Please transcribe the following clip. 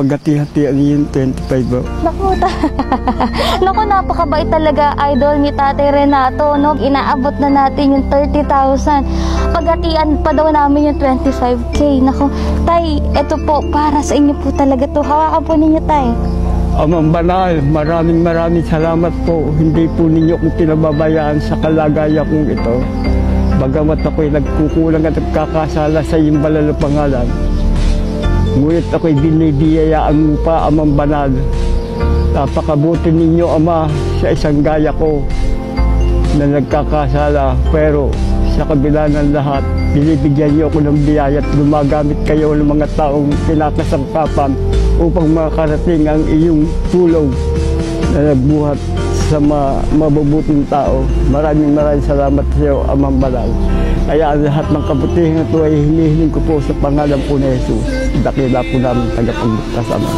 Paghati-hati yung 25 po. Naku, naku, napakabait talaga, idol ni Tatay Renato, no? Inaabot na natin yung 30,000. Paghatian pa daw namin yung 25K. Naku, Tay, eto po, para sa inyo po talaga to. Hawakan po ninyo, Tay. Amang Banal, maraming salamat po. Hindi po ninyo kung pinababayaan sa kalagayan kong ito. Bagamat ako'y nagkukulang at nagkakasala sa iyong banal na pangalan. Ngunit ako'y binibiyayaan mo pa, Amang Banal. Napakabuti ninyo, Ama, sa isang gaya ko na nagkakasala. Pero sa kabila ng lahat, binibigyan niyo ako ng biyaya at gumagamit kayo ng mga taong pinakasangkapan upang makarating ang iyong tulong na nagbuhat sa mabubuting tao. Maraming salamat sa iyo, Amang Banal. Kaya ang lahat ng kabutihan ito ay hinihiling ko po sa pangalan po ni Jesus. Dakila po namin tagapagligtas, Ama.